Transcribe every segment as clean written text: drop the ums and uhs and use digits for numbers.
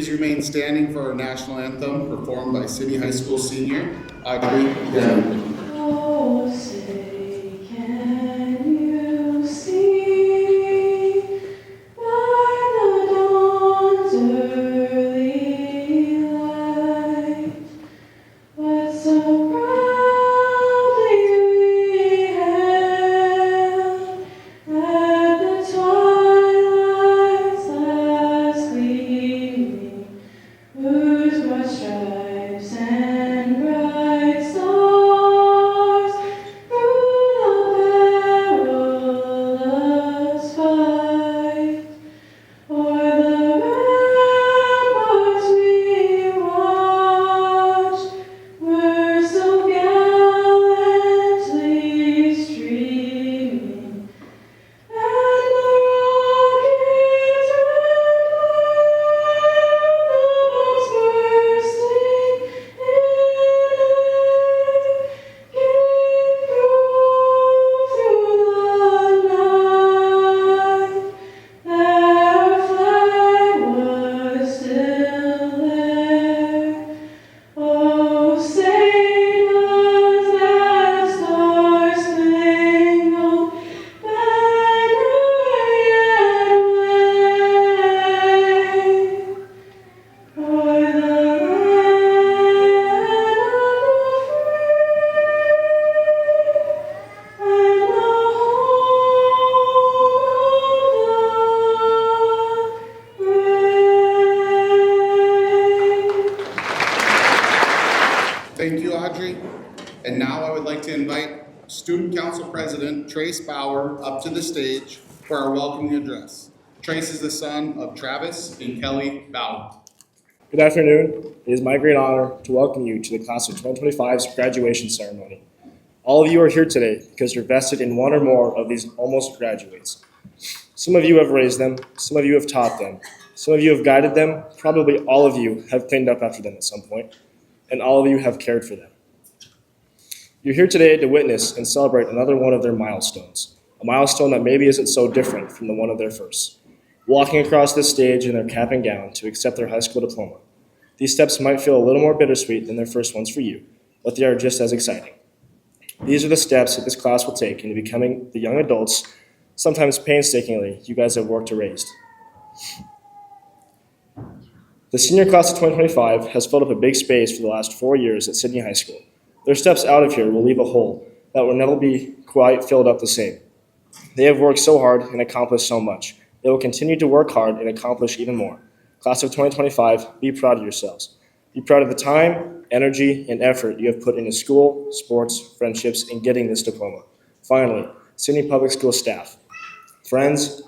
Please remain standing for our national anthem performed by Sidney High School senior Audrey Denny. Oh, say, can you see by the dawn's early light what so proudly we hailed at the twilight's last gleaming, whose broad stripes and bright stars through the perilous fight o'er the ramparts we watched were so gallantly streaming, and the rocket's red bombs bursting in air gave proof through the night that our flag was still there. Oh, say does that star-spangled banner yet wave o'er the land of the free and the home of the brave? Thank you, Audrey. And now I would like to invite Student Council President Trace Bauer up to the stage for our welcoming address. Trace is the son of Travis and Kelly Bauer. Good afternoon. It is my great honor to welcome you to the Class of 2025's graduation ceremony. All of you are here today because you're vested in one or more of these almost graduates. Some of you have raised them, some of you have taught them, some of you have guided them, probably all of you have cleaned up after them at some point, and all of you have cared for them. You're here today to witness and celebrate another one of their milestones, a milestone that maybe isn't so different from the one of their first. Walking across this stage in their cap and gown to accept their high school diploma. These steps might feel a little more bittersweet than their first ones for you, but they are just as exciting. These are the steps that this class will take into becoming the young adults, sometimes painstakingly, you guys have worked to raise. The senior class of 2025 has filled up a big space for the last 4 years at Sidney High School. Their steps out of here will leave a hole that will never be quite filled up the same. They have worked so hard and accomplished so much. They will continue to work hard and accomplish even more. Class of 2025, be proud of yourselves. Be proud of the time, energy, and effort you have put into school, sports, friendships, and getting this diploma. Finally, Sidney Public School staff, friends,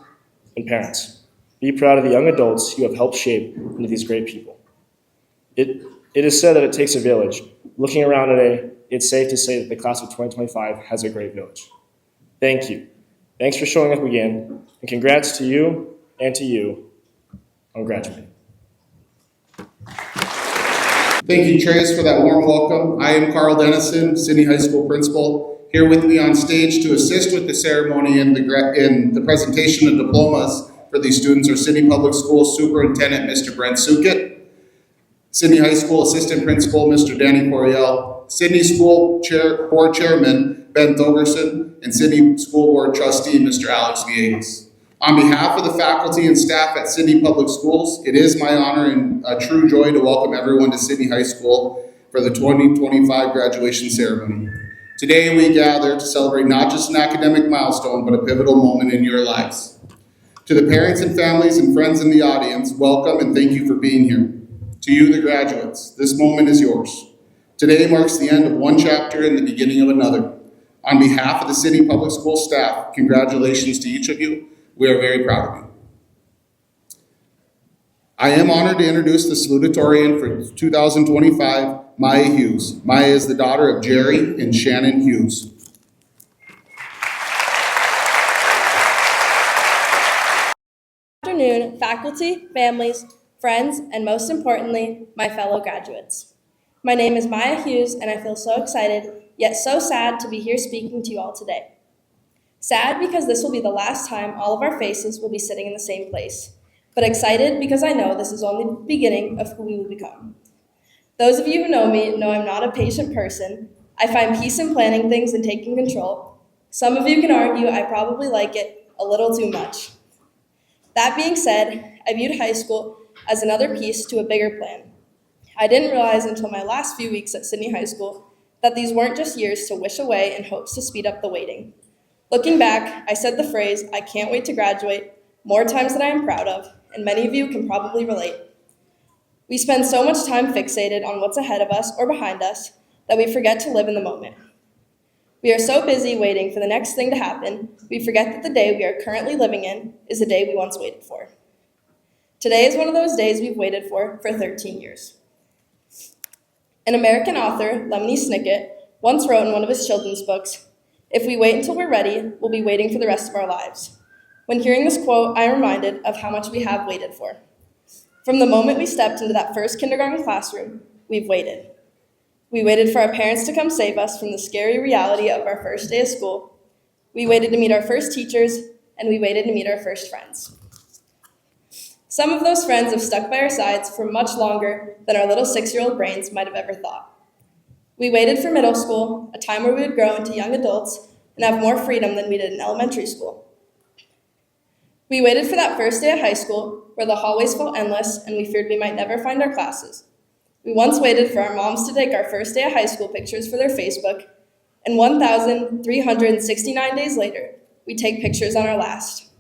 and parents. Be proud of the young adults you have helped shape into these great people. It is said that it takes a village. Looking around today, it's safe to say that the class of 2025 has a great village. Thank you. Thanks for showing up again, and congrats to you on graduating. Thank you, Trace, for that warm welcome. I am Carl Dennison, Sidney High School principal. Here with me on stage to assist with the ceremony and the presentation of diplomas for these students are Sidney Public School Superintendent, Mr. Brent Sukit, Sidney High School Assistant Principal, Mr. Danny Coriel, Sidney School Board Chairman, Ben Thogerson, and Sidney School Board Trustee, Mr. Alex Villegas. On behalf of the faculty and staff at Sidney Public Schools, it is my honor and a true joy to welcome everyone to Sidney High School for the 2025 graduation ceremony. Today we gather to celebrate not just an academic milestone, but a pivotal moment in your lives. To the parents and families and friends in the audience, welcome and thank you for being here. To you, the graduates, this moment is yours. Today marks the end of one chapter and the beginning of another. On behalf of the Sidney Public School staff, congratulations to each of you. We are very proud of you. I am honored to introduce the salutatorian for 2025, Maya Hughes. Maya is the daughter of Jerry and Shannon Hughes. Good afternoon, faculty, families, friends, and most importantly, my fellow graduates. My name is Maya Hughes, and I feel so excited, yet so sad to be here speaking to you all today. Sad because this will be the last time all of our faces will be sitting in the same place. but excited because I know this is only the beginning of who we will become. Those of you who know me know I'm not a patient person. I find peace in planning things and taking control. Some of you can argue I probably like it a little too much. That being said, I viewed high school as another piece to a bigger plan. I didn't realize until my last few weeks at Sidney High School that these weren't just years to wish away in hopes to speed up the waiting. Looking back, I said the phrase, "I can't wait to graduate," more times than I am proud of, and many of you can probably relate. We spend so much time fixated on what's ahead of us or behind us that we forget to live in the moment. We are so busy waiting for the next thing to happen, we forget that the day we are currently living in is the day we once waited for. Today is one of those days we've waited for 13 years. An American author, Lemony Snicket, once wrote in one of his children's books, "If we wait until we're ready, we'll be waiting for the rest of our lives." When hearing this quote, I am reminded of how much we have waited for. From the moment we stepped into that first kindergarten classroom, we've waited. We waited for our parents to come save us from the scary reality of our first day of school. We waited to meet our first teachers, and we waited to meet our first friends. Some of those friends have stuck by our sides for much longer than our little 6-year-old brains might have ever thought. We waited for middle school, a time where we would grow into young adults and have more freedom than we did in elementary school. We waited for that first day of high school, where the hallways felt endless and we feared we might never find our classes. We once waited for our moms to take our first day of high school pictures for their Facebook, and 1,369 days later, we take pictures on our last.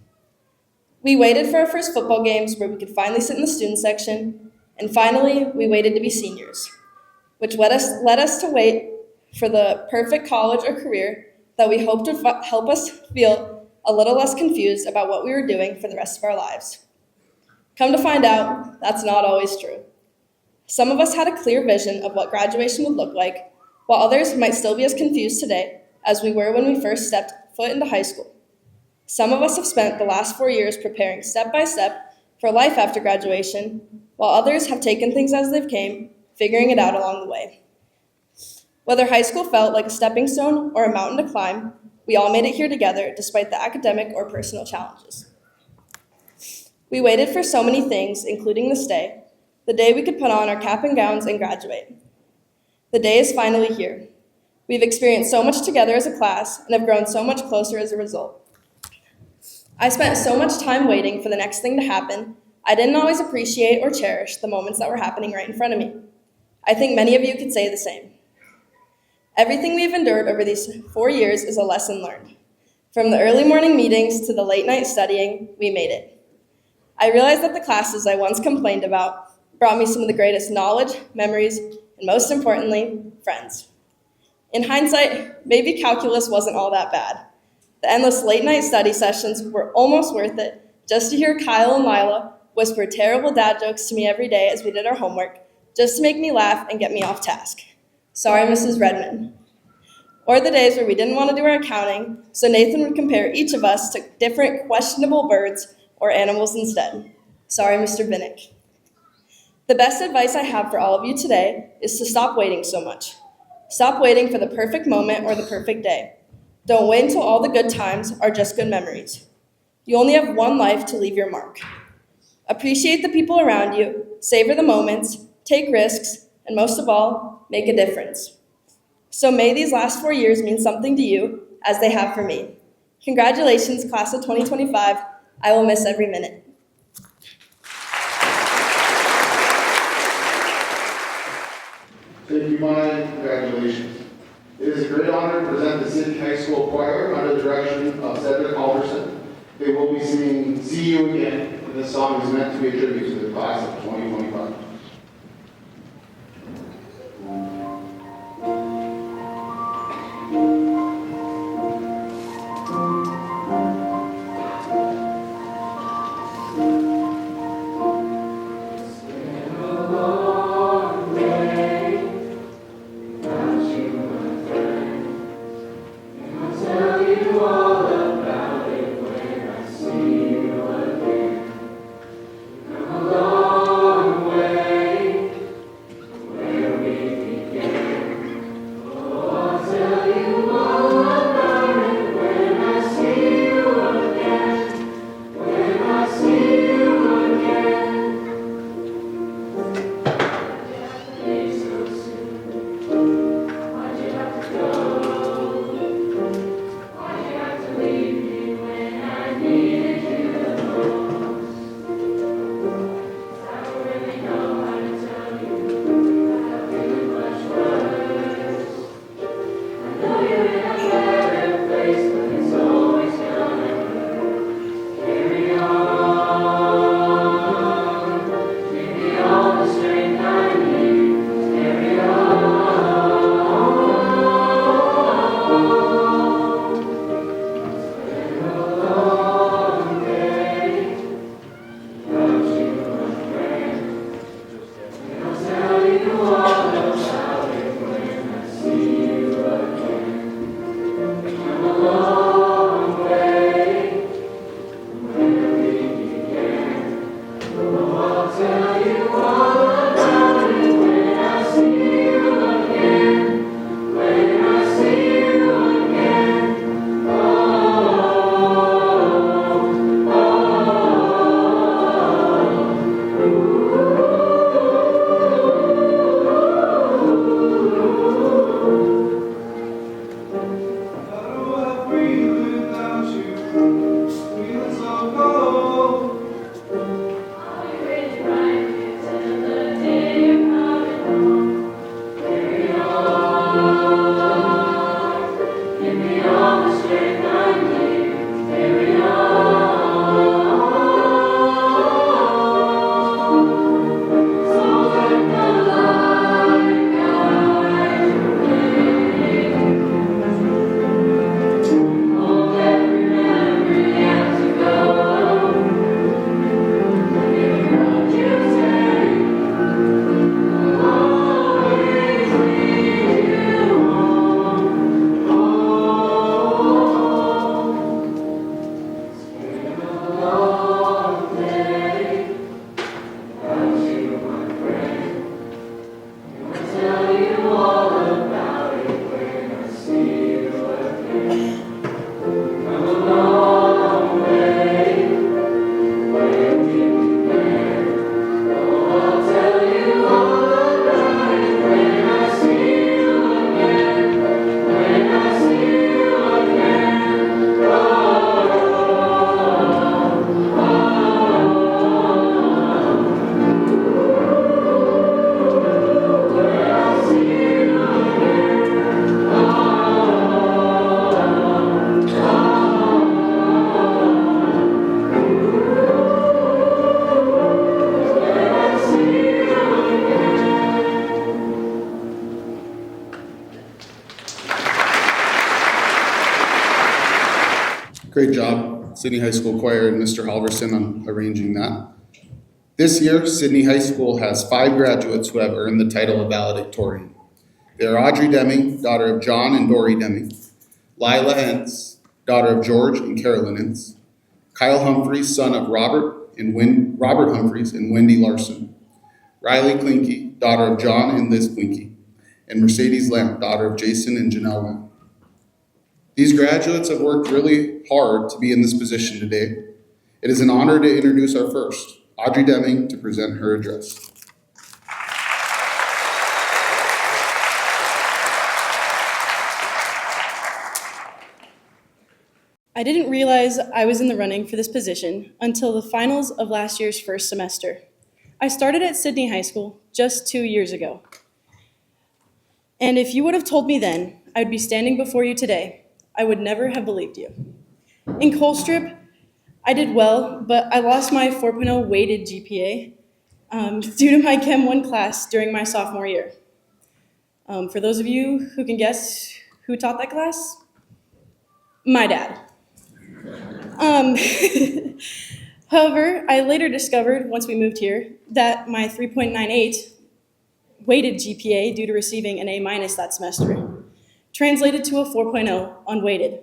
We waited for our first football games where we could finally sit in the student section, and finally, we waited to be seniors, which led us to wait for the perfect college or career that we hoped would help us feel a little less confused about what we were doing for the rest of our lives. Come to find out, that's not always true. Some of us had a clear vision of what graduation would look like, while others might still be as confused today as we were when we first stepped foot into high school. Some of us have spent the last 4 years preparing step by step for life after graduation, while others have taken things as they've came, figuring it out along the way. Whether high school felt like a stepping stone or a mountain to climb, we all made it here together despite the academic or personal challenges. We waited for so many things, including this day, the day we could put on our cap and gowns and graduate. The day is finally here. We've experienced so much together as a class and have grown so much closer as a result. I spent so much time waiting for the next thing to happen, I didn't always appreciate or cherish the moments that were happening right in front of me. I think many of you could say the same. Everything we've endured over these 4 years is a lesson learned. From the early morning meetings to the late night studying, we made it. I realized that the classes I once complained about brought me some of the greatest knowledge, memories, and most importantly, friends. In hindsight, maybe calculus wasn't all that bad. The endless late night study sessions were almost worth it just to hear Kyle and Lila whisper terrible dad jokes to me every day as we did our homework, just to make me laugh and get me off task. Sorry, Mrs. Redmond. Or the days where we didn't want to do our accounting, so Nathan would compare each of us to different questionable birds or animals instead. Sorry, Mr. Binnick. The best advice I have for all of you today is to stop waiting so much. Stop waiting for the perfect moment or the perfect day. Don't wait until all the good times are just good memories. You only have one life to leave your mark. Appreciate the people around you, savor the moments, take risks, and most of all, make a difference. So may these last 4 years mean something to you, as they have for me. Congratulations, class of 2025. I will miss every minute. Thank you, Maya. Congratulations. It is a great honor to present the Sidney High School Choir under the direction of Cedric Alderson. They will be singing "See You Again," and this song is meant to be a tribute to the class of 2025. Along Great job, Sidney High School Choir and Mr. Halverson on arranging that. This year, Sidney High School has 5 graduates who have earned the title of valedictorian. They are Audrey Deming, daughter of John and Dory Deming, Lila Entz, daughter of George and Carolyn Entz, Kyle Humphreys, son of Robert Humphreys and Wendy Larson, Riley Klinke, daughter of John and Liz Klinke, and Mercedes Lamp, daughter of Jason and Janelle Lamp. These graduates have worked really hard to be in this position today. It is an honor to introduce our first, Audrey Deming, to present her address. I didn't realize I was in the running for this position until the finals of last year's first semester. I started at Sidney High School just 2 years ago. And if you would have told me then I'd be standing before you today, I would never have believed you. In Colstrip, I did well, but I lost my 4.0 weighted GPA due to my Chem 1 class during my sophomore year. For those of you who can guess who taught that class, my dad. However, I later discovered, once we moved here, that my 3.98 weighted GPA due to receiving an A- that semester translated to a 4.0 unweighted.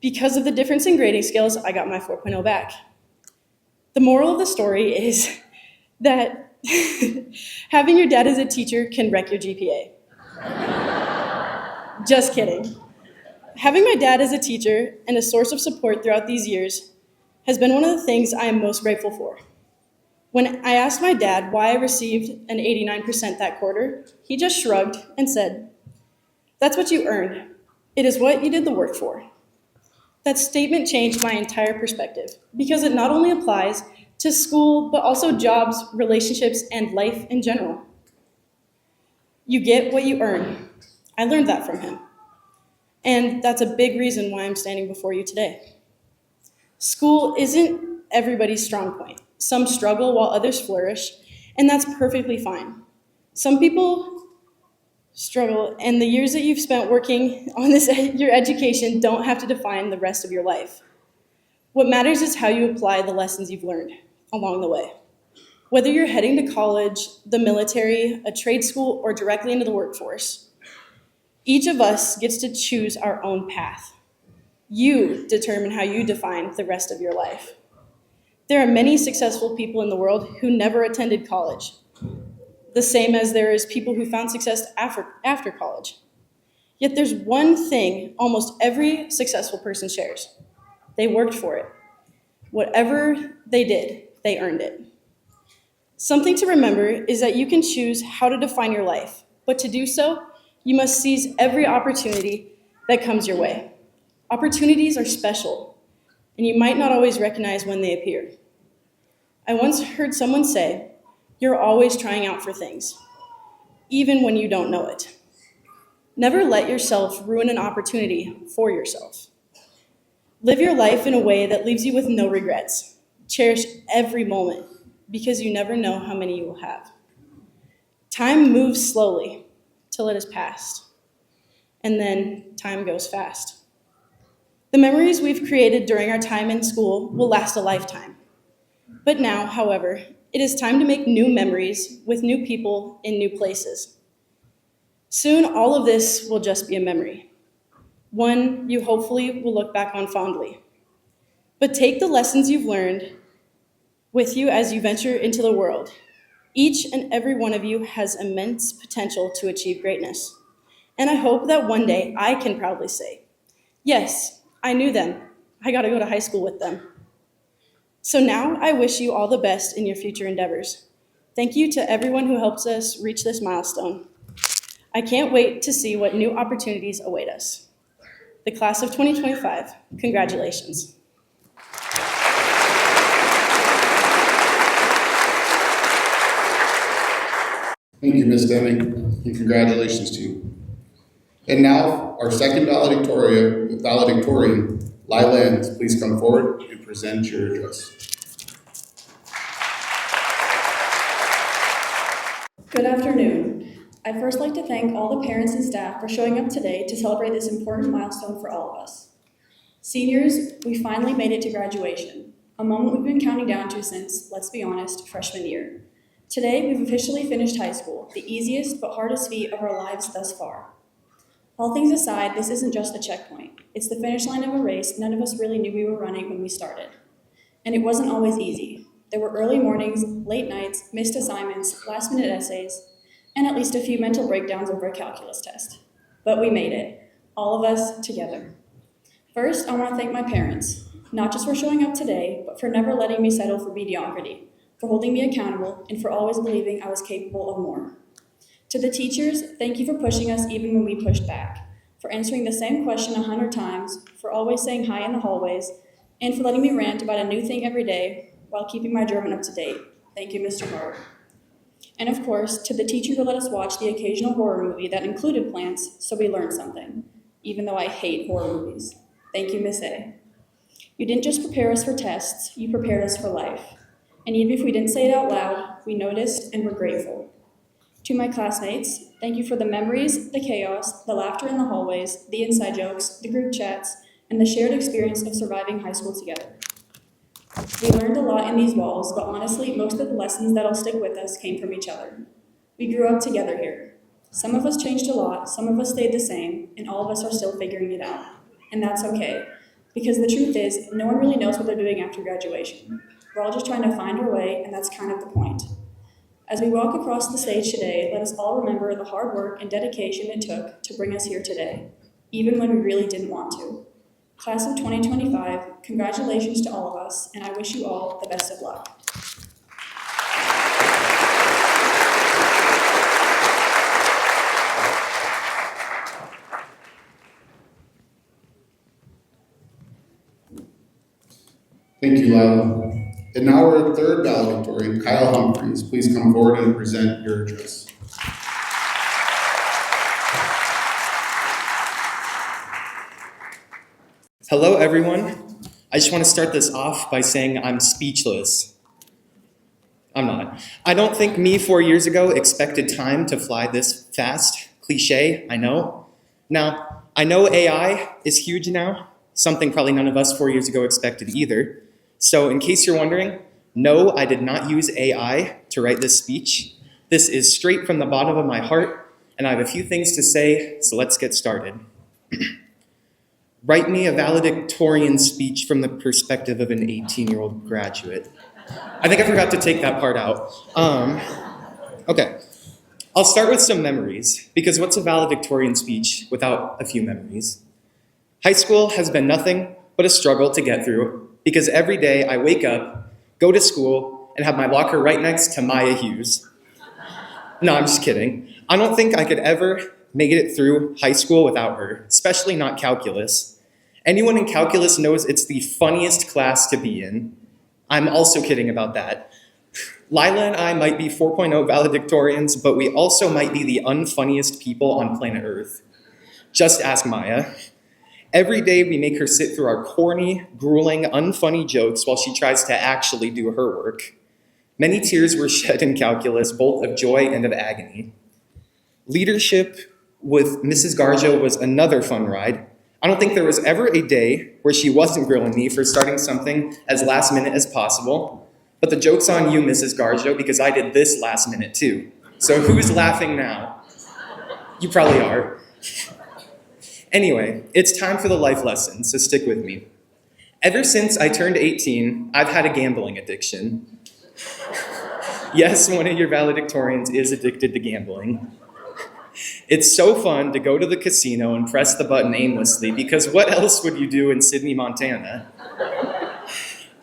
Because of the difference in grading scales, I got my 4.0 back. The moral of the story is that having your dad as a teacher can wreck your GPA. Just kidding. Having my dad as a teacher and a source of support throughout these years has been one of the things I am most grateful for. When I asked my dad why I received an 89% that quarter, he just shrugged and said, "That's what you earned. It is what you did the work for." That statement changed my entire perspective because it not only applies to school, but also jobs, relationships, and life in general. You get what you earn. I learned that from him. And that's a big reason why I'm standing before you today. School isn't everybody's strong point. Some struggle while others flourish, and that's perfectly fine. Some people struggle, and the years that you've spent working on your education don't have to define the rest of your life. What matters is how you apply the lessons you've learned along the way. Whether you're heading to college, the military, a trade school, or directly into the workforce, each of us gets to choose our own path. You determine how you define the rest of your life. There are many successful people in the world who never attended college, the same as there is people who found success after college. Yet there's one thing almost every successful person shares. They worked for it. Whatever they did, they earned it. Something to remember is that you can choose how to define your life, but to do so, you must seize every opportunity that comes your way. Opportunities are special, and you might not always recognize when they appear. I once heard someone say, "You're always trying out for things, even when you don't know it." Never let yourself ruin an opportunity for yourself. Live your life in a way that leaves you with no regrets. Cherish every moment, because you never know how many you will have. Time moves slowly till it is past, and then time goes fast. The memories we've created during our time in school will last a lifetime. But now, however, it is time to make new memories with new people in new places. Soon, all of this will just be a memory, one you hopefully will look back on fondly. But take the lessons you've learned with you as you venture into the world. Each and every one of you has immense potential to achieve greatness. And I hope that one day I can proudly say, "Yes, I knew them. I got to go to high school with them." So now I wish you all the best in your future endeavors. Thank you to everyone who helps us reach this milestone. I can't wait to see what new opportunities await us. The class of 2025, congratulations. Thank you, Ms. Deming, and congratulations to you. And now, our second valedictorian, Lila Entz, please come forward and present your address. Good afternoon. I'd first like to thank all the parents and staff for showing up today to celebrate this important milestone for all of us. Seniors, we finally made it to graduation, a moment we've been counting down to since, let's be honest, freshman year. Today, we've officially finished high school, the easiest but hardest feat of our lives thus far. All things aside, this isn't just a checkpoint. It's the finish line of a race none of us really knew we were running when we started. And it wasn't always easy. There were early mornings, late nights, missed assignments, last-minute essays, and at least a few mental breakdowns over a calculus test. But we made it, all of us together. First, I want to thank my parents, not just for showing up today, but for never letting me settle for mediocrity, for holding me accountable, and for always believing I was capable of more. To the teachers, thank you for pushing us even when we pushed back, for answering the same question 100 times, for always saying hi in the hallways, and for letting me rant about a new thing every day while keeping my German up to date. Thank you, Mr. Hart. And of course, to the teacher who let us watch the occasional horror movie that included plants so we learned something, even though I hate horror movies. Thank you, Miss A. You didn't just prepare us for tests, you prepared us for life. And even if we didn't say it out loud, we noticed and were grateful. To my classmates, thank you for the memories, the chaos, the laughter in the hallways, the inside jokes, the group chats, and the shared experience of surviving high school together. We learned a lot in these walls, but honestly, most of the lessons that'll stick with us came from each other. We grew up together here. Some of us changed a lot, some of us stayed the same, and all of us are still figuring it out. And that's okay, because the truth is, no one really knows what they're doing after graduation. We're all just trying to find our way, and that's kind of the point. As we walk across the stage today, let us all remember the hard work and dedication it took to bring us here today, even when we really didn't want to. Class of 2025, congratulations to all of us, and I wish you all the best of luck. Thank you, Lila. And now our third valedictorian, Kyle Humphreys. Please come forward and present your address. Hello, everyone. I just want to start this off by saying I'm speechless. I'm not. I don't think me 4 years ago expected time to fly this fast. Cliche, I know. Now, I know AI is huge now, something probably none of us 4 years ago expected either. So in case you're wondering, no, I did not use AI to write this speech. This is straight from the bottom of my heart, and I have a few things to say, so let's get started. Write me a valedictorian speech from the perspective of an 18-year-old graduate. I think I forgot to take that part out. Okay, I'll start with some memories, because what's a valedictorian speech without a few memories? High school has been nothing but a struggle to get through, because every day I wake up, go to school, and have my locker right next to Maya Hughes. No, I'm just kidding. I don't think I could ever make it through high school without her, especially not calculus. Anyone in calculus knows it's the funniest class to be in. I'm also kidding about that. Lila and I might be 4.0 valedictorians, but we also might be the unfunniest people on planet Earth. Just ask Maya. Every day we make her sit through our corny, grueling, unfunny jokes while she tries to actually do her work. Many tears were shed in calculus, both of joy and of agony. Leadership with Mrs. Garjo was another fun ride. I don't think there was ever a day where she wasn't grilling me for starting something as last minute as possible. But the joke's on you, Mrs. Garjo, because I did this last minute too. So who's laughing now? You probably are. Anyway, it's time for the life lesson, so stick with me. Ever since I turned 18, I've had a gambling addiction. Yes, one of your valedictorians is addicted to gambling. It's so fun to go to the casino and press the button aimlessly, because what else would you do in Sidney, Montana?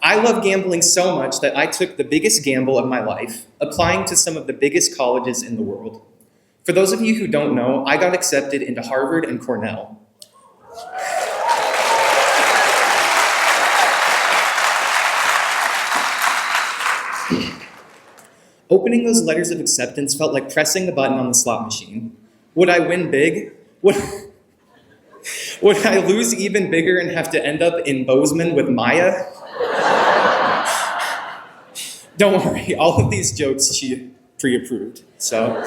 I love gambling so much that I took the biggest gamble of my life, applying to some of the biggest colleges in the world. For those of you who don't know, I got accepted into Harvard and Cornell. Opening those letters of acceptance felt like pressing the button on the slot machine. Would I win big? Would I lose even bigger and have to end up in Bozeman with Maya? Don't worry, all of these jokes she pre-approved, so.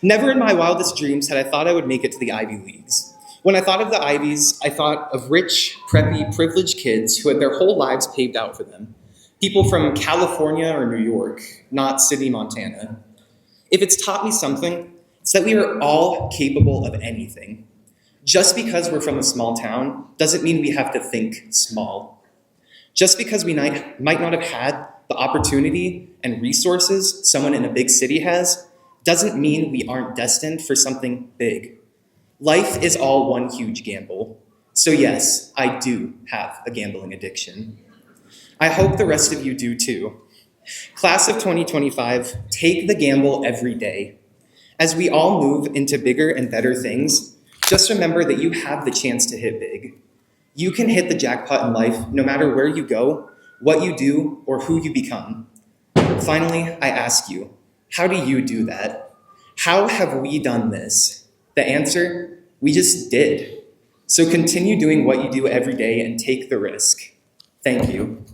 Never in my wildest dreams had I thought I would make it to the Ivy Leagues. When I thought of the Ivies, I thought of rich, preppy, privileged kids who had their whole lives paved out for them. People from California or New York, not Sidney, Montana. If it's taught me something, it's that we are all capable of anything. Just because we're from a small town doesn't mean we have to think small. Just because we might not have had the opportunity and resources someone in a big city has doesn't mean we aren't destined for something big. Life is all one huge gamble. So yes, I do have a gambling addiction. I hope the rest of you do too. Class of 2025, take the gamble every day. As we all move into bigger and better things, just remember that you have the chance to hit big. You can hit the jackpot in life no matter where you go, what you do, or who you become. Finally, I ask you, how do you do that? How have we done this? The answer, we just did. So continue doing what you do every day and take the risk. Thank you.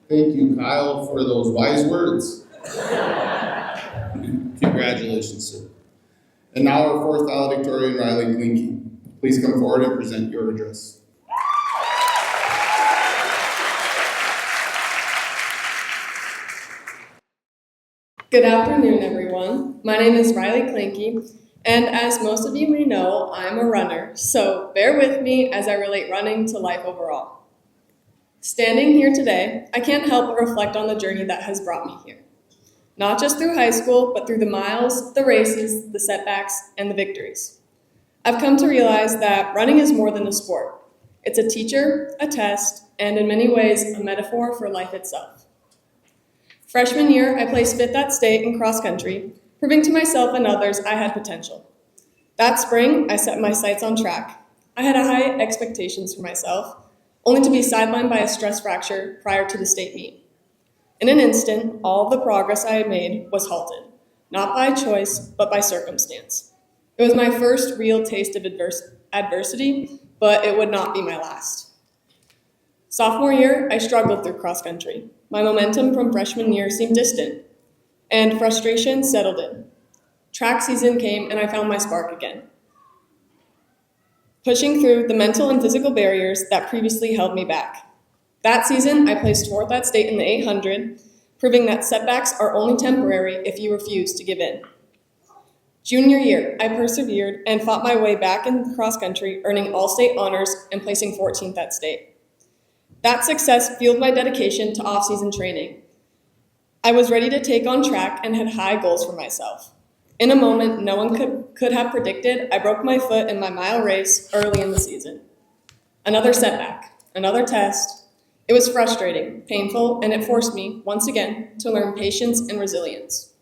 Thank you, Kyle, for those wise words. Congratulations, sir. And now our fourth valedictorian, Riley Klinke. Please come forward and present your address. Good afternoon, everyone. My name is Riley Klinke, and as most of you may know, I'm a runner, so bear with me as I relate running to life overall. Standing here today, I can't help but reflect on the journey that has brought me here. Not just through high school, but through the miles, the races, the setbacks, and the victories. I've come to realize that running is more than a sport. It's a teacher, a test, and in many ways, a metaphor for life itself. Freshman year, I placed 5th at state in cross country, proving to myself and others I had potential. That spring, I set my sights on track. I had high expectations for myself, only to be sidelined by a stress fracture prior to the state meet. In an instant, all of the progress I had made was halted, not by choice, but by circumstance. It was my first real taste of adversity, but it would not be my last. Sophomore year, I struggled through cross country. My momentum from freshman year seemed distant, and frustration settled in. Track season came, and I found my spark again. Pushing through the mental and physical barriers that previously held me back. That season, I placed 4th at state in the 800, proving that setbacks are only temporary if you refuse to give in. Junior year, I persevered and fought my way back in cross country, earning all state honors and placing 14th at state. That success fueled my dedication to off-season training. I was ready to take on track and had high goals for myself. In a moment no one could have predicted, I broke my foot in my mile race early in the season. Another setback, another test. It was frustrating, painful, and it forced me, once again, to learn patience and resilience.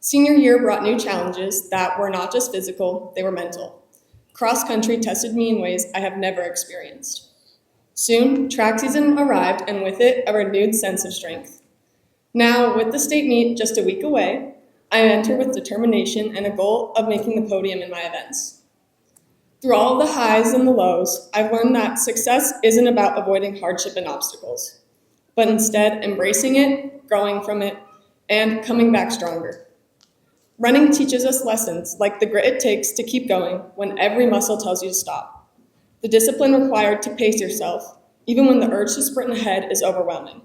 Senior year brought new challenges that were not just physical, they were mental. Cross country tested me in ways I have never experienced. Soon, track season arrived, and with it, a renewed sense of strength. Now, with the state meet just a week away, I enter with determination and a goal of making the podium in my events. Through all of the highs and the lows, I've learned that success isn't about avoiding hardship and obstacles, but instead embracing it, growing from it, and coming back stronger. Running teaches us lessons like the grit it takes to keep going when every muscle tells you to stop, the discipline required to pace yourself, even when the urge to sprint ahead is overwhelming,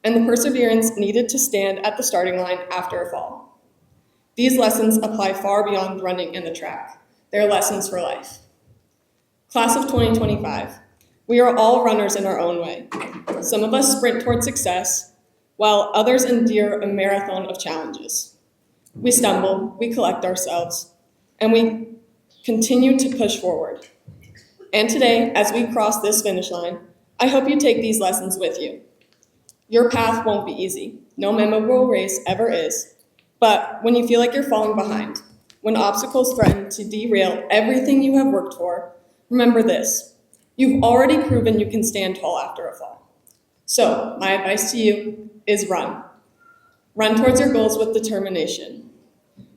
and the perseverance needed to stand at the starting line after a fall. These lessons apply far beyond running and the track. They're lessons for life. Class of 2025, we are all runners in our own way. Some of us sprint toward success, while others endure a marathon of challenges. We stumble, we collect ourselves, and we continue to push forward. And today, as we cross this finish line, I hope you take these lessons with you. Your path won't be easy. No memorable race ever is. But when you feel like you're falling behind, when obstacles threaten to derail everything you have worked for, remember this. You've already proven you can stand tall after a fall. So, my advice to you is run. Run towards your goals with determination.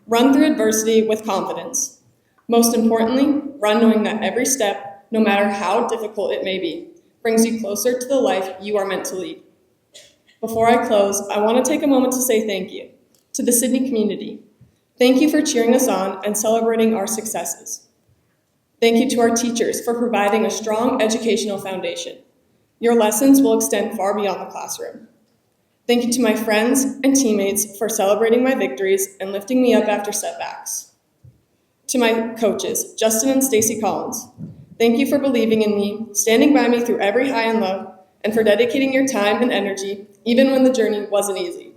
Run through adversity with confidence. Most importantly, run knowing that every step, no matter how difficult it may be, brings you closer to the life you are meant to lead. Before I close, I want to take a moment to say thank you To the Sidney community, thank you for cheering us on and celebrating our successes. Thank you to our teachers for providing a strong educational foundation. Your lessons will extend far beyond the classroom. Thank you to my friends and teammates for celebrating my victories and lifting me up after setbacks. To my coaches, Justin and Stacy Collins, thank you for believing in me, standing by me through every high and low, and for dedicating your time and energy even when the journey wasn't easy.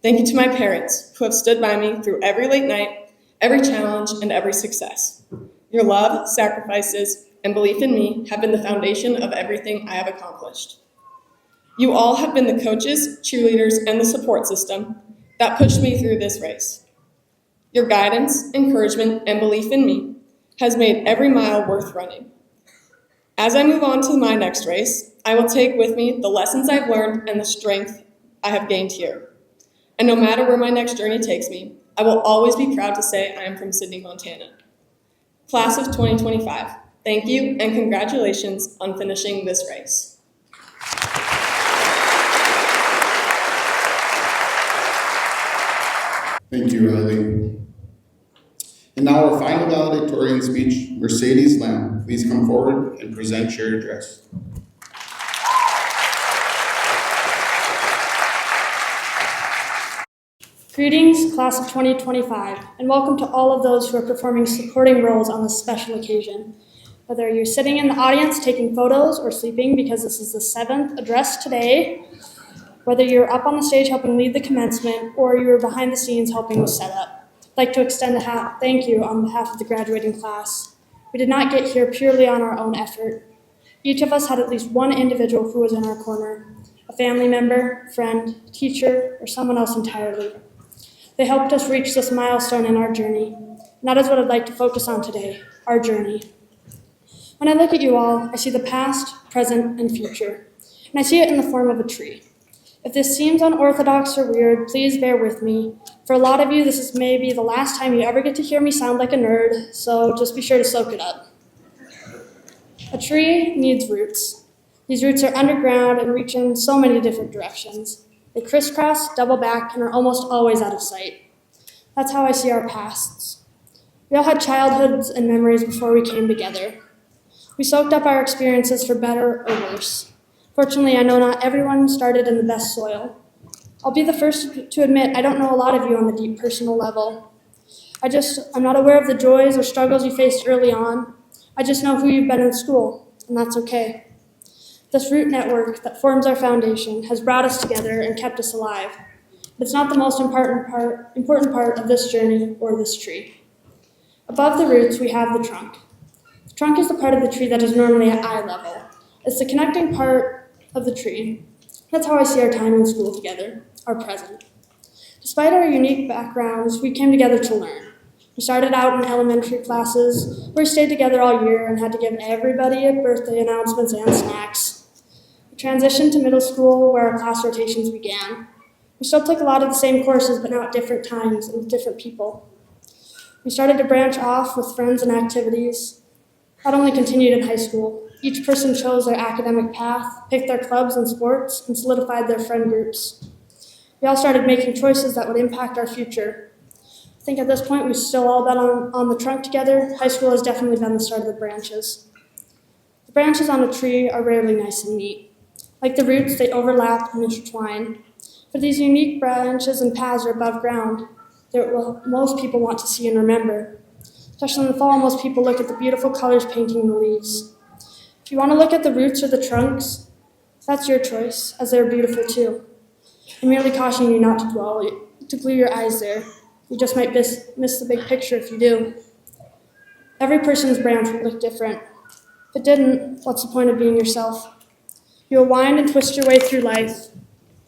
Thank you to my parents who have stood by me through every late night, every challenge, and every success. Your love, sacrifices, and belief in me have been the foundation of everything I have accomplished. You all have been the coaches, cheerleaders, and the support system that pushed me through this race. Your guidance, encouragement, and belief in me has made every mile worth running. As I move on to my next race, I will take with me the lessons I've learned and the strength I have gained here. And no matter where my next journey takes me, I will always be proud to say I am from Sidney, Montana. Class of 2025, thank you and congratulations on finishing this race. Thank you, Riley. And now our final valedictorian speech, Mercedes Lamb. Please come forward and present your address. Greetings, class of 2025, and welcome to all of those who are performing supporting roles on this special occasion. Whether you're sitting in the audience taking photos or sleeping because this is the 7th address today, whether you're up on the stage helping lead the commencement, or you're behind the scenes helping with setup, I'd like to extend a thank you on behalf of the graduating class. We did not get here purely on our own effort. Each of us had at least one individual who was in our corner, a family member, friend, teacher, or someone else entirely. They helped us reach this milestone in our journey, and that is what I'd like to focus on today, our journey. When I look at you all, I see the past, present, and future, and I see it in the form of a tree. If this seems unorthodox or weird, please bear with me. For a lot of you, this is maybe the last time you ever get to hear me sound like a nerd, so just be sure to soak it up. A tree needs roots. These roots are underground and reach in so many different directions. They crisscross, double back, and are almost always out of sight. That's how I see our pasts. We all had childhoods and memories before we came together. We soaked up our experiences for better or worse. Fortunately, I know not everyone started in the best soil. I'll be the first to admit I don't know a lot of you on the deep personal level. I'm not aware of the joys or struggles you faced early on. I just know who you've been in school, and that's okay. This root network that forms our foundation has brought us together and kept us alive. But it's not the most important part of this journey or this tree. Above the roots, we have the trunk. The trunk is the part of the tree that is normally at eye level. It's the connecting part of the tree. That's how I see our time in school together, our present. Despite our unique backgrounds, we came together to learn. We started out in elementary classes, where we stayed together all year and had to give everybody birthday announcements and snacks. We transitioned to middle school, where our class rotations began. We still took a lot of the same courses, but now at different times and with different people. We started to branch off with friends and activities. That only continued in high school. Each person chose their academic path, picked their clubs and sports, and solidified their friend groups. We all started making choices that would impact our future. I think at this point we've still all been on the trunk together. High school has definitely been the start of the branches. The branches on a tree are rarely nice and neat. Like the roots, they overlap and intertwine. But these unique branches and paths are above ground. They're what most people want to see and remember. Especially in the fall, most people look at the beautiful colors painting the leaves. If you want to look at the roots or the trunks, that's your choice, as they're beautiful too. I merely caution you not to glue your eyes there. You just might miss the big picture if you do. Every person's branch will look different. If it didn't, what's the point of being yourself? You'll wind and twist your way through life.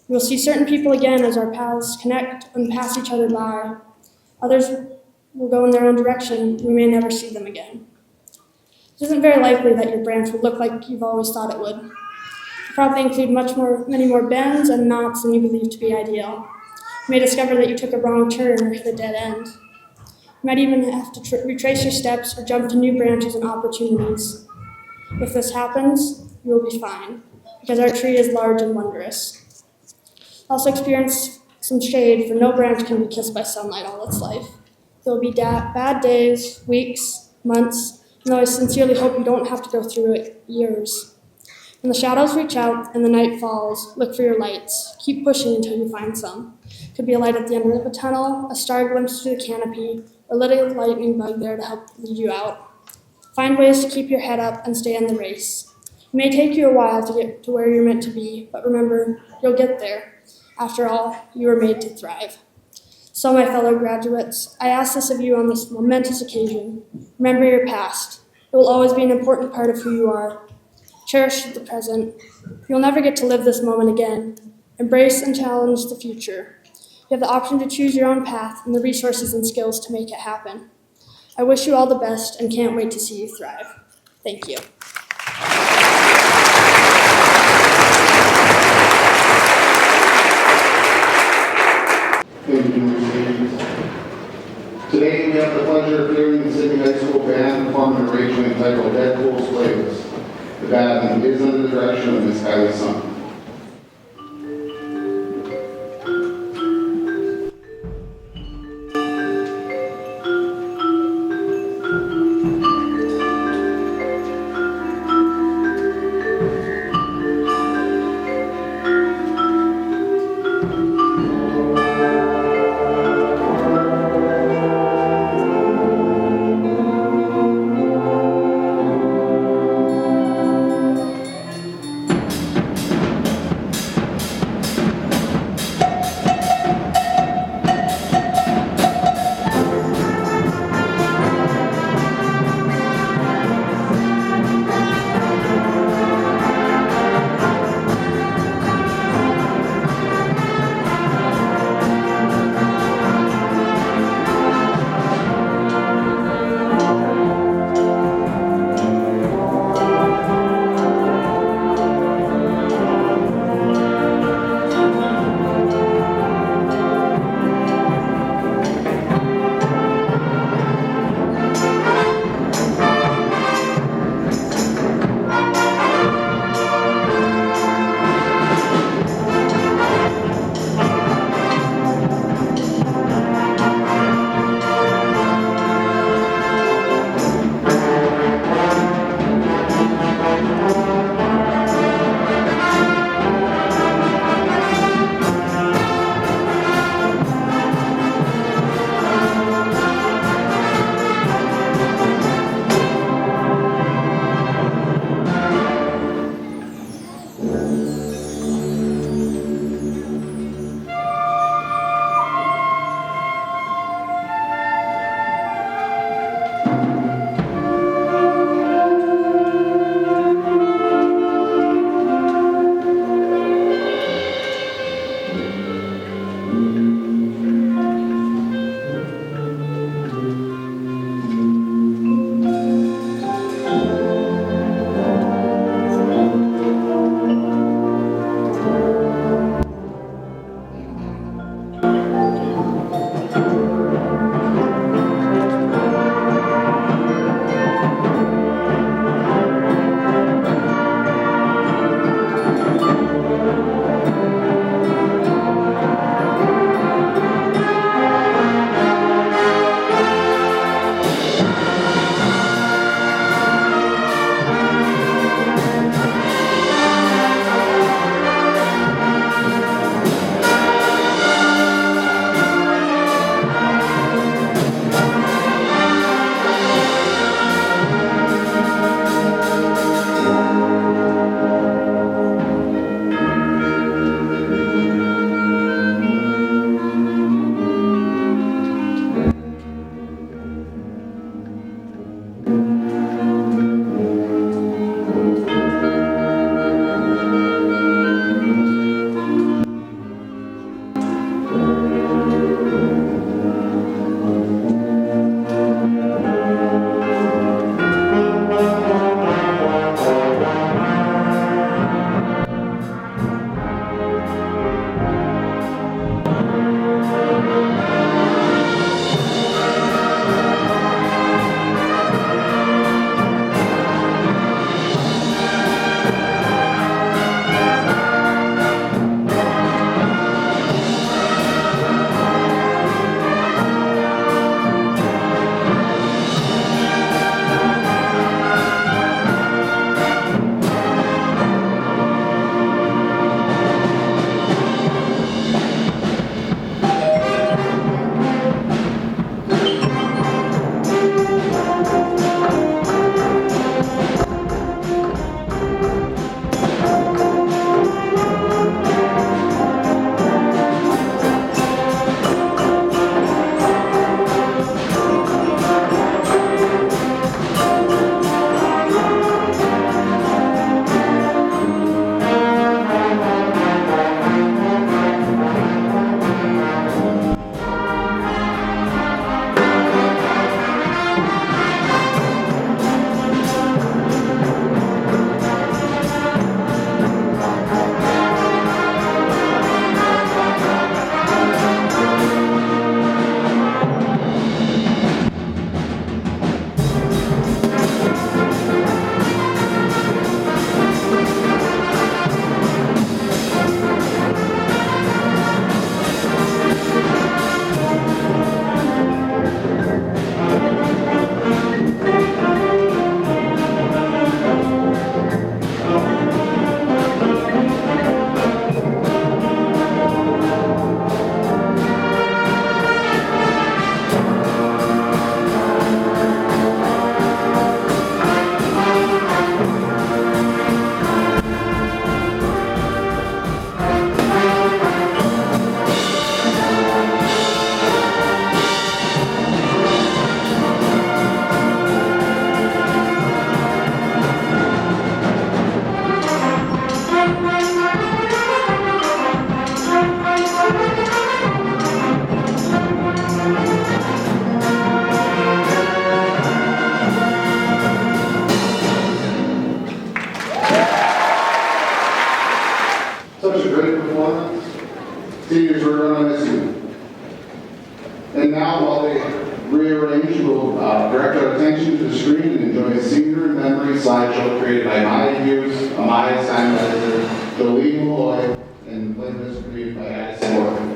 You'll see certain people again as our paths connect and pass each other by. Others will go in their own direction. We may never see them again. It isn't very likely that your branch will look like you've always thought it would. It'll probably include many more bends and knots than you believe to be ideal. You may discover that you took a wrong turn or hit a dead end. You might even have to retrace your steps or jump to new branches and opportunities. If this happens, you will be fine, because our tree is large and wondrous. Also experience some shade, for no branch can be kissed by sunlight all its life. There will be bad days, weeks, months, and though I sincerely hope you don't have to go through it, years. When the shadows reach out and the night falls, look for your lights. Keep pushing until you find some. Could be a light at the end of a tunnel, a star glimpse through the canopy, or a little lightning bug there to help lead you out. Find ways to keep your head up and stay in the race. It may take you a while to get to where you're meant to be, but remember, you'll get there. After all, you were made to thrive. So, my fellow graduates, I ask this of you on this momentous occasion. Remember your past. It will always be an important part of who you are. Cherish the present. You'll never get to live this moment again. Embrace and challenge the future. You have the option to choose your own path and the resources and skills to make it happen. I wish you all the best and can't wait to see you thrive. Thank you. Thank you, Mercedes. Today we have the pleasure of hearing the Sidney High School band perform an arrangement entitled Deadpool's Playlist. The band is under the direction of Miss Kylie Sun. Such a great performance. Seniors, we're going to miss you. And now, while they rearrange, we'll direct our attention to the screen and enjoy a senior memory slideshow created by Maya Hughes, Amaya Steinweiser, Jolene Malloy, and playlist created by Addison Morgan.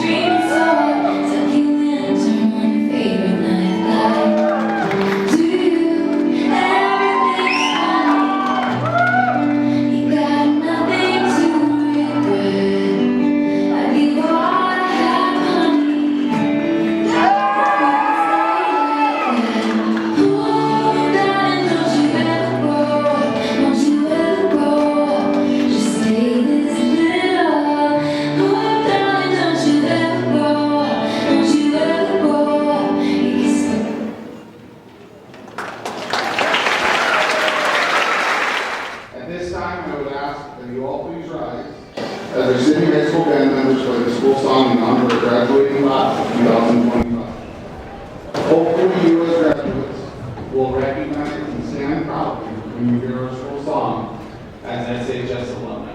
Dream so hard, tuck you in, turn on your favorite night light. 2025. Hopefully you as graduates will recognize and stand proudly when you hear our school song as SHS alumni.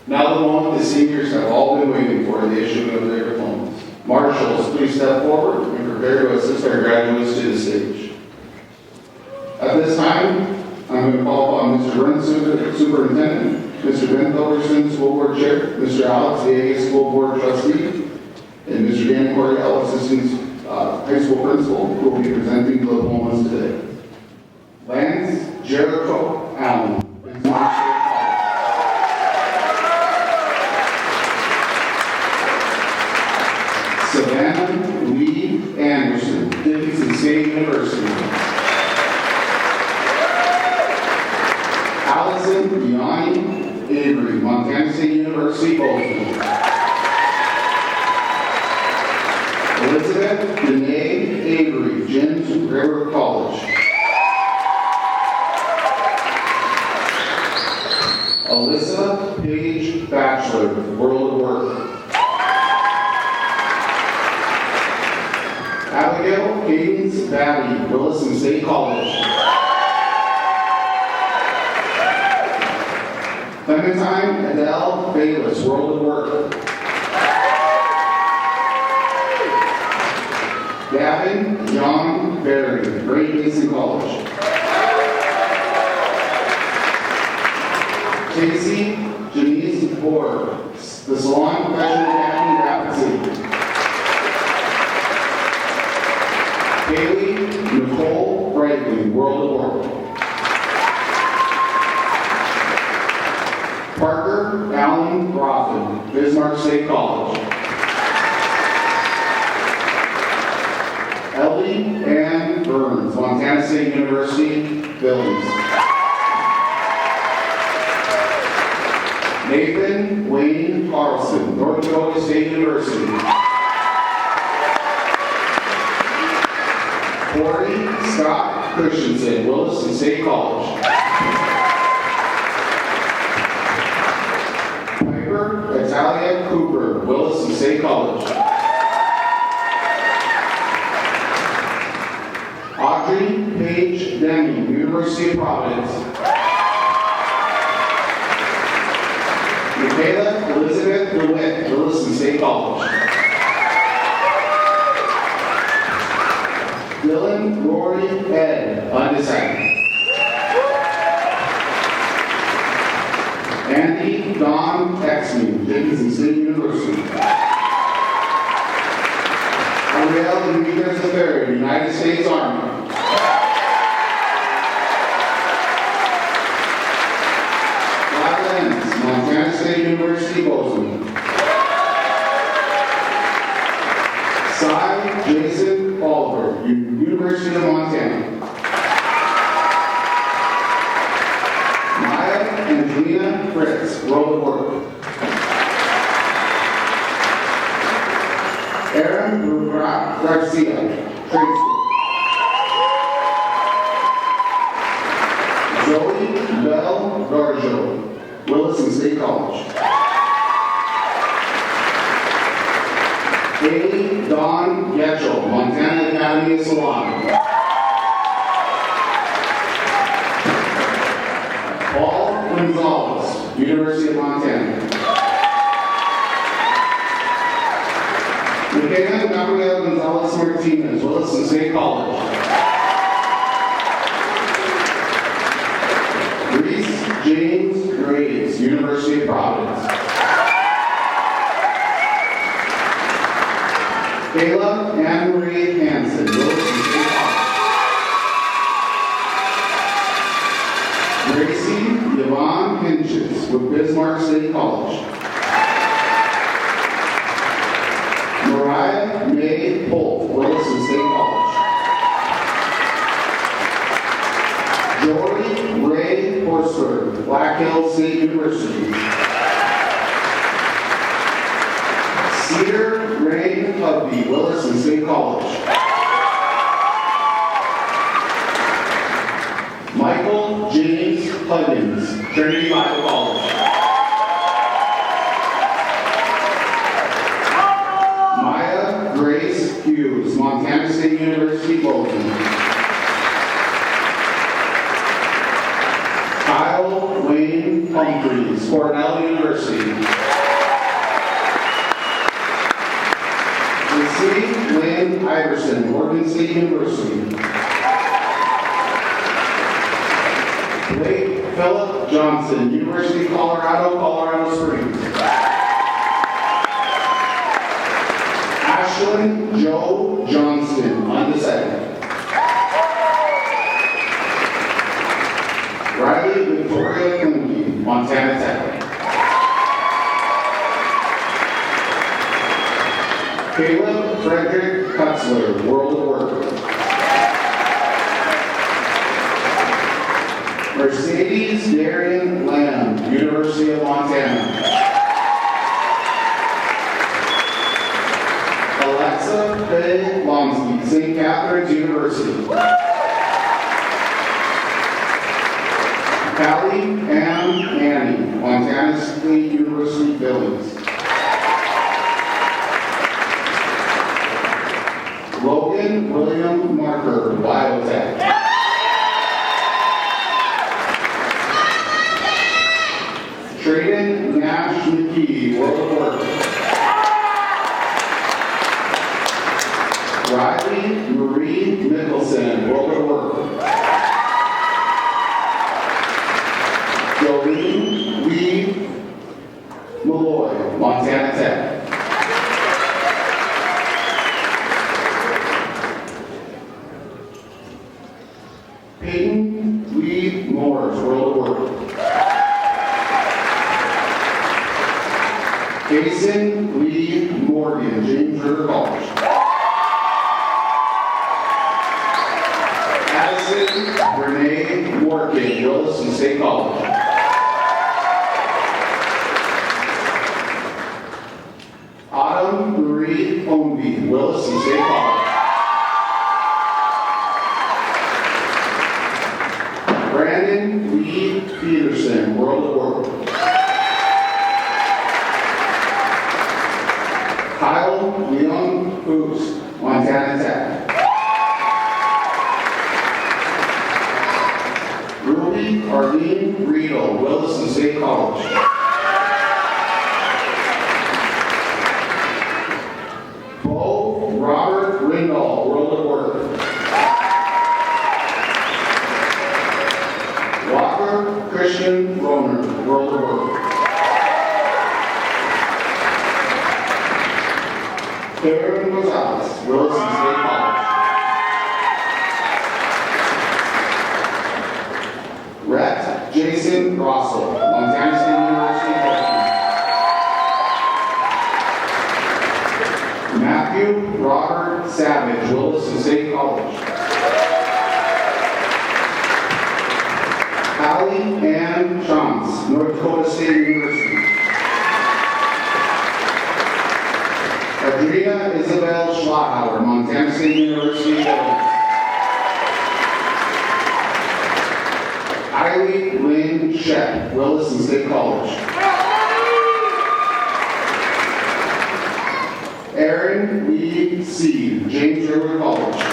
Now the moment the seniors have all been waiting for, the issuing of their diplomas. Marshals, please step forward and prepare to assist our graduates to the stage. At this time, I'm going to call upon Mr. Burns, Superintendent, Mr. Ben Hilderson, School Board Chair, Mr. Alex, the AA School Board Trustee, and Mr. Dan Coriel, Assistant High School Principal, who will be presenting the diplomas today. Lance Jericho Allen. Savannah Lee Anderson, Davidson State University. Allison Yanni Avery, Montana State University, Bozeman. Elizabeth Danae Avery, James River College. Alyssa Page Bachelor, World of Work. Abigail Cadence Batty, Williston State College. Clementine Adele Bayless, World of Work. Gavin John Berry, Great Basin College. Casey Janice Ford, the Salon Professional Academy, Rapid City. Haley Nicole Brightly, World of Work. Parker Allen Rothman, Bismarck State College. Ellie Ann Burns, Montana State University, Billings. Nathan Wayne Carlson, North Dakota State University. Corey Scott Christensen, Williston State College. Piper Natalia Cooper, Williston State College. Audrey Paige Denny, University of Providence. Michaela Elizabeth DeWitt, Williston State College. Dylan Rory Ed, undecided. Andy Don Exney, Dickinson State University. Ariel Enriquez III, United States Army. Montana State University, Bozeman. Cy Jason Oliver, University of Montana. Maya Angelina Fritz, World of Work. Aaron Garcia, Trade School. Zoe Bell Garjo, Williston State College. Haley Dawn Getchell, Montana Academy of Salon. Gonzalez, University of Montana. McKenna Gabriel Gonzalez Martinez, Williston State College. Reese James Graves, University of Providence. Kayla Anne Marie Hansen, Williston State College. Gracie Yvonne Hinches with Bismarck State College. Mariah May Holt, Williston State College. Jory Ray Horsford, Black Hills State University. Cedar Ray Hubby, Williston State College. Michael James Huggins, Trinity Bible College. Maya Grace Hughes, Montana State University, Logan. Kyle Wayne Humphreys, Cornell University. Lucy Lynn Iverson, Oregon State University. Blake Philip Johnson, University of Colorado, Colorado Springs. Ashlyn Joe Johnston, undecided. Riley Victoria Klinke, Montana Tech. Caleb Frederick Kutzler, World of Work. Mercedes Darian Lamb, University of Montana. Alexa Faye Lomsky, St. Catherine's University. Callie Ann Annie, Montana State University, Billings. Logan William Marker, Biotech. Trayden Nash McKee, World of Work. Riley Marie Nicholson, World of Work. Jolene Lee Malloy, Montana Tech. Peyton Lee Morris, World of Work. Jason Lee Morgan, James River College. Addison Renee Morgan, Williston State College. Autumn Marie Ownby, Williston State College. Brandon Lee Peterson, World of Work. Kyle Leon Hoops, Montana Tech. Ruby Arlene Riedel, Williston State College. Bo Robert Ringdahl, World of Work. Walker Christian Roner, World of Work. Karen Gonzalez, Williston State College. Rhett Jason Russell, Montana State University, Baltimore. Matthew Robert Savage, Williston State College. Hallie Ann Chance, North Dakota State University. Adrina Isabel Schlauer, Montana State University, Billings. Kylie Lynn Sheck, Williston State College. Aaron Lee Seed, James River College.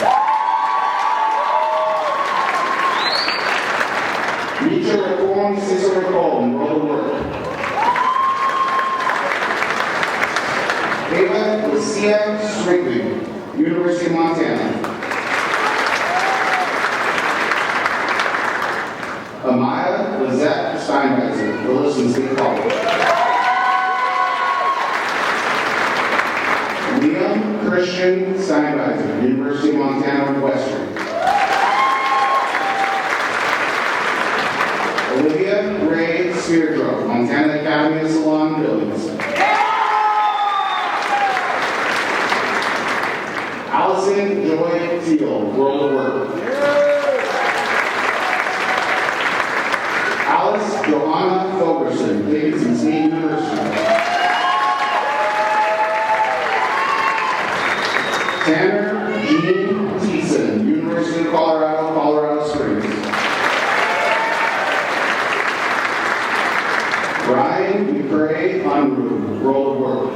Misha Reform Cicero Christopher Cole, World of Work. Ava Lucia Strickland, University of Montana. Amaya Lizette Steinweiser, Wilson State College. Liam Christian Steinweiser, University of Montana Northwestern. Olivia Ray Speardrove, Montana Academy of Salon and Buildings. Allison Joy Teal, World of Work. Alice Johanna Fulgerson, Davidson State University. Tanner Jean Thiessen, University of Colorado, Colorado Springs. Ryan McCray Unruh, World of Work.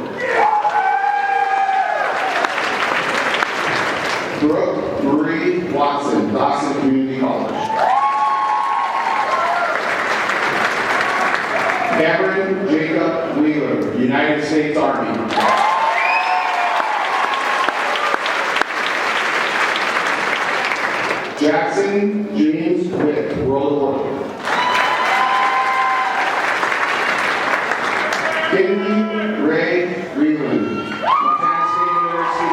Brooke Marie Watson, Dawson Community College. Cameron Jacob Wheeler, United States Army. Jackson James Witt, World of Work. Kinley Ray Reeland, Montana State University.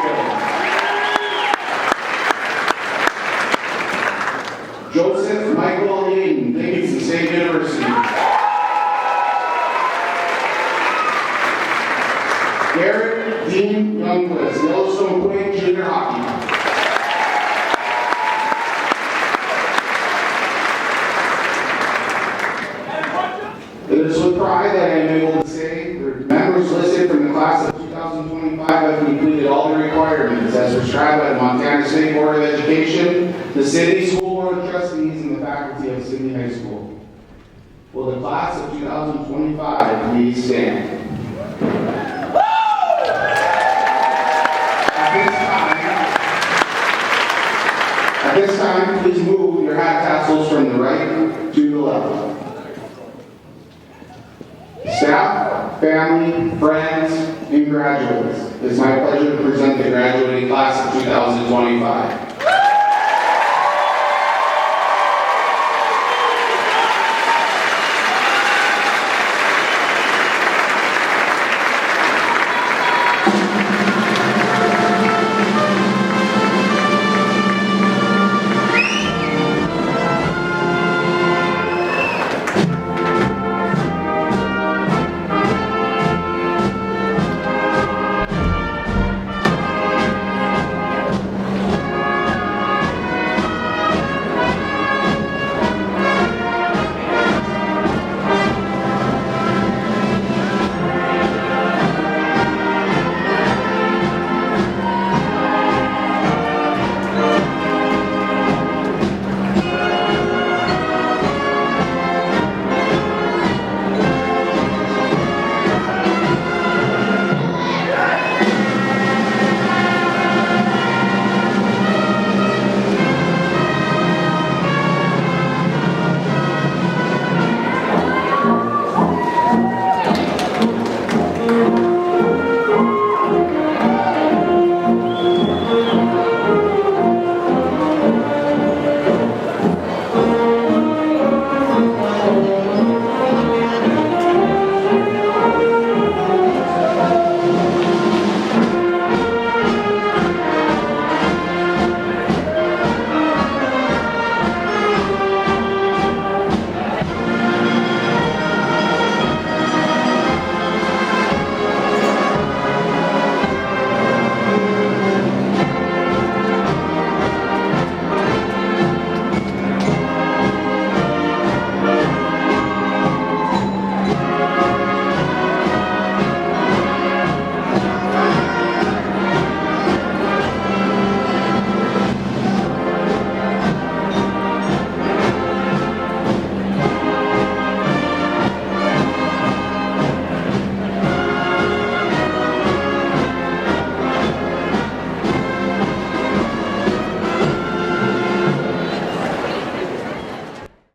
Joseph Michael Yaden, Davidson State University. Garrett Dean Youngquist, Yellowstone Quake Junior Hockey. It is with pride that I am able to say the members listed from the class of 2025 have completed all the requirements as prescribed by the Montana State Board of Education, the Sidney School Board of Trustees, and the faculty of Sidney High School. Will the class of 2025 please stand? At this time, please move your hat tassels from the right to the left. Staff, family, friends, and graduates, it's my pleasure to present the graduating class of 2025.